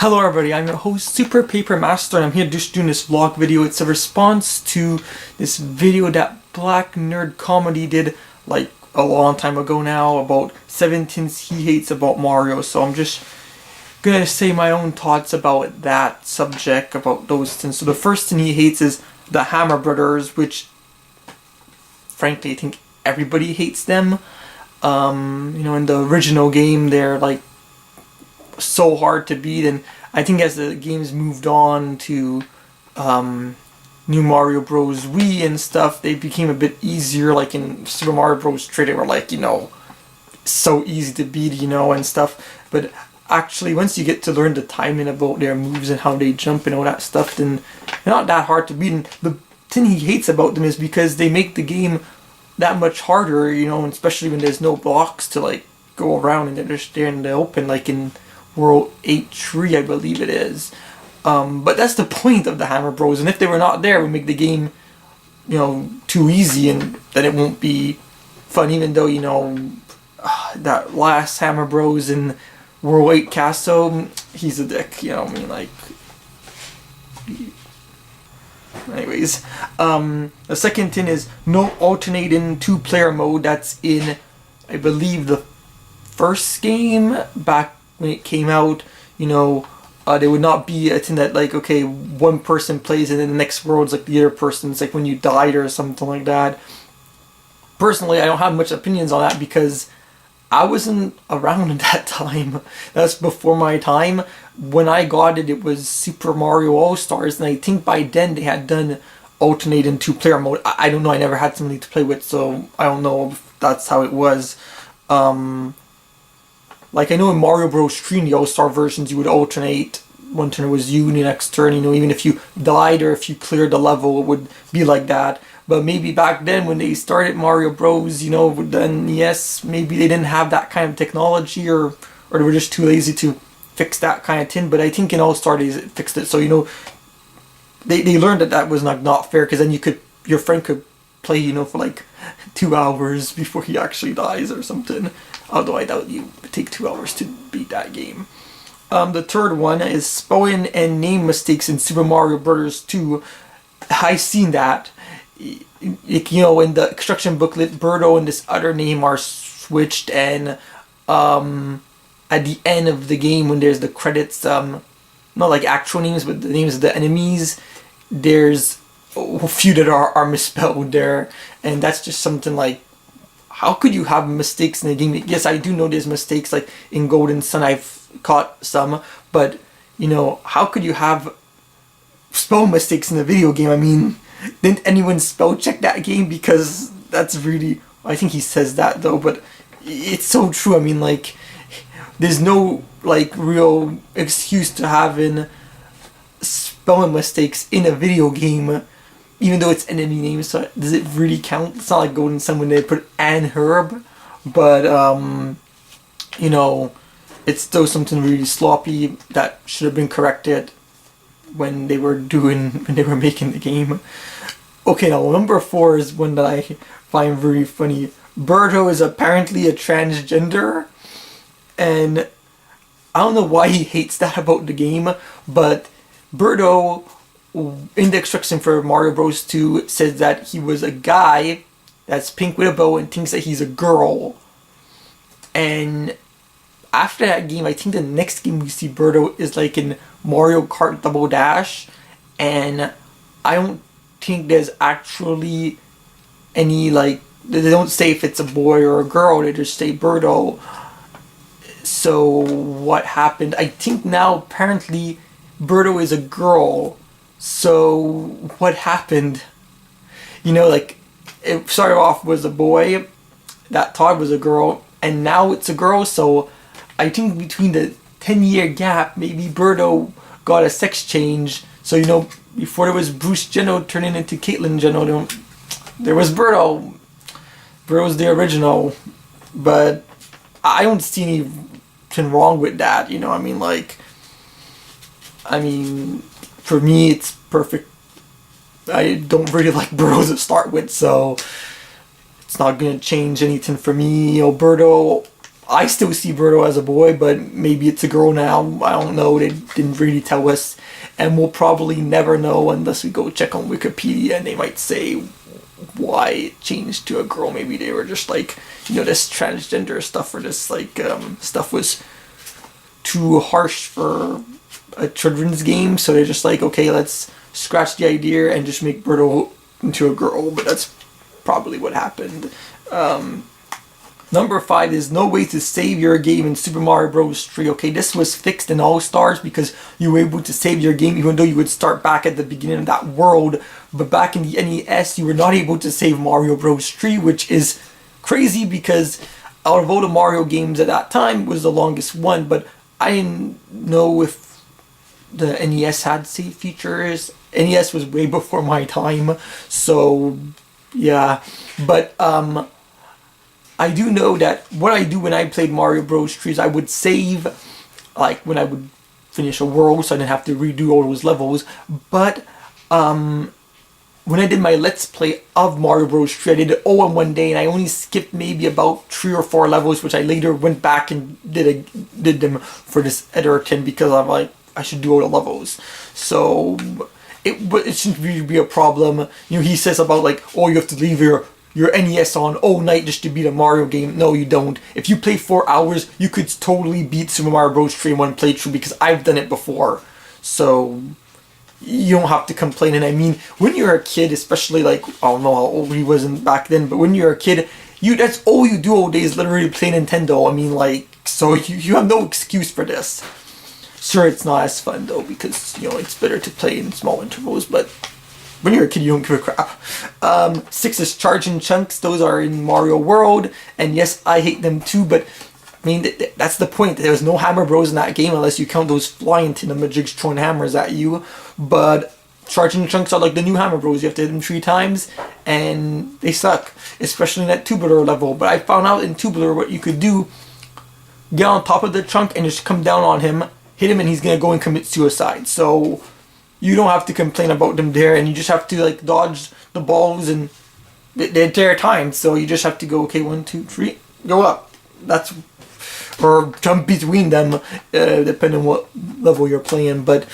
Hello everybody, I'm your host SuperPaperMaster and I'm here just doing this vlog video. It's a response to this video that BlackNerdComedy did like a long time ago now about 7 things he hates about Mario. So I'm just gonna say my own thoughts about that subject, about those things. So the first thing he hates is the Hammer Brothers, which frankly I think everybody hates them. In the original game they're like so hard to beat, and I think as the games moved on to New Mario Bros. Wii and stuff, they became a bit easier. Like in Super Mario Bros. 3, they were like, so easy to beat, and stuff. But actually, once you get to learn the timing about their moves and how they jump and all that stuff, then they're not that hard to beat. And the thing he hates about them is because they make the game that much harder, especially when there's no blocks to like go around and they're just there in the open, like in World 8-3, I believe it is. But that's the point of the Hammer Bros. And if they were not there, it would make the game, too easy, and then it won't be fun. Even though, that last Hammer Bros in World 8 Castle, he's a dick. Anyways, the second thing is no alternating 2-player mode. That's in, I believe, the first game back when it came out. There would not be a thing that like, okay, one person plays and then the next world's like the other person's, like when you died or something like that. Personally, I don't have much opinions on that because I wasn't around at that time. That's before my time. When I got it, it was Super Mario All-Stars, and I think by then they had done alternating 2-player mode. I don't know, I never had somebody to play with, so I don't know if that's how it was. Like I know in Mario Bros. 3, in the All-Star versions, you would alternate. One turn it was you, and the next turn, even if you died or if you cleared the level, it would be like that. But maybe back then when they started Mario Bros, then yes, maybe they didn't have that kind of technology, or they were just too lazy to fix that kind of thing. But I think in All-Star Days it fixed it. So, they learned that was not fair, because then your friend could play, for like 2 hours before he actually dies or something. Although I doubt you would take 2 hours to beat that game. The third one is spelling and name mistakes in Super Mario Bros. 2. I've seen that. In the instruction booklet, Birdo and this other name are switched, and at the end of the game when there's the credits, not like actual names, but the names of the enemies, there's a few that are misspelled there, and that's just something like, how could you have mistakes in a game? Yes, I do know there's mistakes, like in Golden Sun I've caught some, but how could you have spell mistakes in a video game? I mean, didn't anyone spell check that game? Because that's really, I think he says that though, but it's so true. I mean, like, there's no like real excuse to having spelling mistakes in a video game, even though it's enemy names. So does it really count? It's not like Golden Sun when they put Ann Herb, but it's still something really sloppy that should have been corrected when they were making the game. Okay, now number 4 is one that I find very funny. Birdo is apparently a transgender, and I don't know why he hates that about the game, but Birdo, in the instruction for Mario Bros. 2, says that he was a guy that's pink with a bow and thinks that he's a girl. And after that game, I think the next game we see Birdo is like in Mario Kart Double Dash, and I don't think there's actually any, like, they don't say if it's a boy or a girl, they just say Birdo. So what happened? I think now apparently Birdo is a girl. So what happened? Like, it started off was a boy, that Todd was a girl, and now it's a girl. So I think between the 10-year gap, maybe Birdo got a sex change. So, before there was Bruce Jenner turning into Caitlyn Jenner, there was Birdo. Birdo's the original. But I don't see anything wrong with that, I mean, for me, it's perfect. I don't really like Birdo to start with, so it's not going to change anything for me. Birdo I still see Birdo as a boy, but maybe it's a girl now. I don't know. They didn't really tell us. And we'll probably never know unless we go check on Wikipedia, and they might say why it changed to a girl. Maybe they were just like, this transgender stuff, or this like stuff was too harsh for a children's game, so they're just like, okay, let's scratch the idea and just make Birdo into a girl. But that's probably what happened. Number 5 is no way to save your game in Super Mario Bros. 3. Okay, this was fixed in All Stars because you were able to save your game even though you would start back at the beginning of that world. But back in the NES, you were not able to save Mario Bros. 3, which is crazy because out of all the Mario games at that time, it was the longest one. But I didn't know if the NES had save features. NES was way before my time, so yeah. But I do know that what I do when I played Mario Bros. 3 is I would save, like when I would finish a world, so I didn't have to redo all those levels. But when I did my Let's Play of Mario Bros. 3, I did it all in one day, and I only skipped maybe about 3 or 4 levels, which I later went back and did them for this Edgerton because I'm like, I should do all the levels. So it shouldn't really be a problem. He says about like, oh, you have to leave your NES on all night just to beat a Mario game. No, you don't. If you play 4 hours, you could totally beat Super Mario Bros. 3 in one playthrough because I've done it before. So you don't have to complain. And I mean, when you're a kid, especially like, I don't know how old he wasn't back then, but when you're a kid, that's all you do all day is literally play Nintendo. I mean, like, so you have no excuse for this. Sure, it's not as fun though because, it's better to play in small intervals, but when you're a kid, you don't give a crap. 6 is Charging Chunks. Those are in Mario World. And yes, I hate them too, but I mean, that's the point. There's no Hammer Bros in that game unless you count those flying Tinamajigs throwing hammers at you. But Charging Chunks are like the new Hammer Bros. You have to hit them 3 times, and they suck. Especially in that tubular level. But I found out in tubular what you could do. Get on top of the chunk and just come down on him, hit him, and he's going to go and commit suicide. So you don't have to complain about them there, and you just have to like dodge the balls and the entire time. So you just have to go, okay, 1, 2, 3, go up. Or jump between them, depending on what level you're playing. But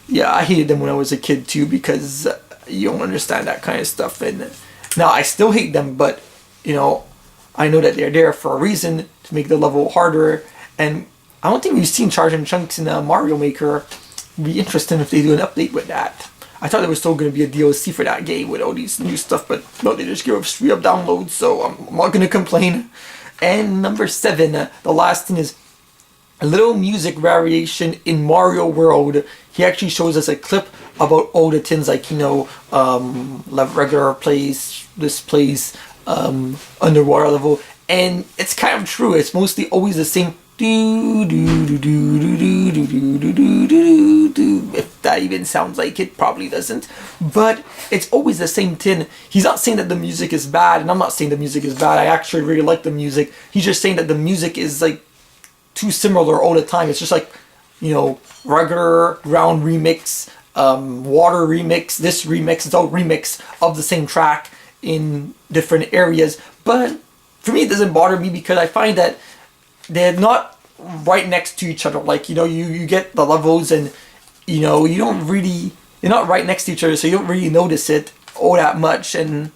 yeah, I hated them when I was a kid too because you don't understand that kind of stuff. And now I still hate them, but I know that they're there for a reason to make the level harder. And I don't think we've seen Charging Chunks in Mario Maker. It'd be interesting if they do an update with that. I thought there was still going to be a DLC for that game with all these new stuff, but no, they just give us free up downloads, so I'm not going to complain. And number 7, the last thing is a little music variation in Mario World. He actually shows us a clip about all the things like, regular place, this place, underwater level, and it's kind of true. It's mostly always the same. If that even sounds like it, probably doesn't. But it's always the same thing. He's not saying that the music is bad, and I'm not saying the music is bad. I actually really like the music. He's just saying that the music is like too similar all the time. It's just like, regular ground remix, water remix, this remix. It's all remix of the same track in different areas. But for me, it doesn't bother me because I find that they're not right next to each other. Like, you get the levels and, you don't really, they're not right next to each other, so you don't really notice it all that much. And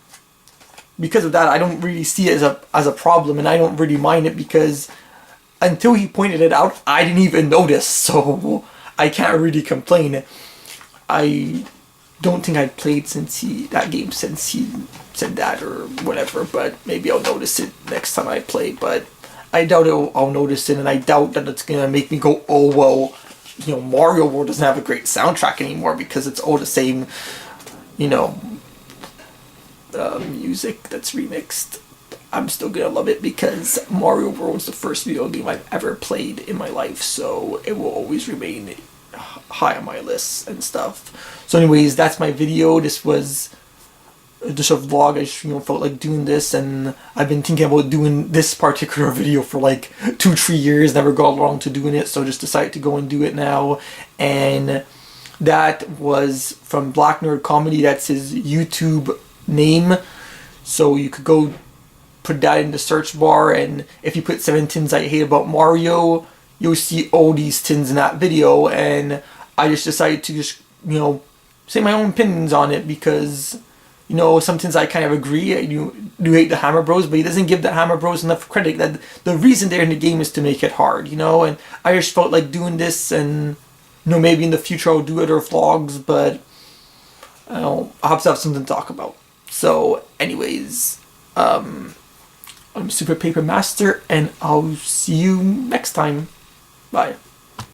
because of that, I don't really see it as a problem, and I don't really mind it because until he pointed it out, I didn't even notice, so I can't really complain. I don't think I'd played that game since he said that or whatever, but maybe I'll notice it next time I play. But I doubt I'll notice it, and I doubt that it's going to make me go, oh, well, Mario World doesn't have a great soundtrack anymore because it's all the same, music that's remixed. I'm still going to love it because Mario World is the first video game I've ever played in my life, so it will always remain high on my list and stuff. So anyways, that's my video. This was just a vlog. I just felt like doing this, and I've been thinking about doing this particular video for like 2-3 years, never got around to doing it, so just decided to go and do it now. And that was from BlackNerdComedy. That's his YouTube name, so you could go put that in the search bar, and if you put 7 things I hate about Mario, you'll see all these things in that video. And I just decided to just, say my own opinions on it, because sometimes I kind of agree. I do hate the Hammer Bros, but he doesn't give the Hammer Bros enough credit. That the reason they're in the game is to make it hard, and I just felt like doing this, and maybe in the future I'll do other vlogs, but I'll have to have something to talk about. So anyways, I'm SuperPaperMaster, and I'll see you next time. Bye.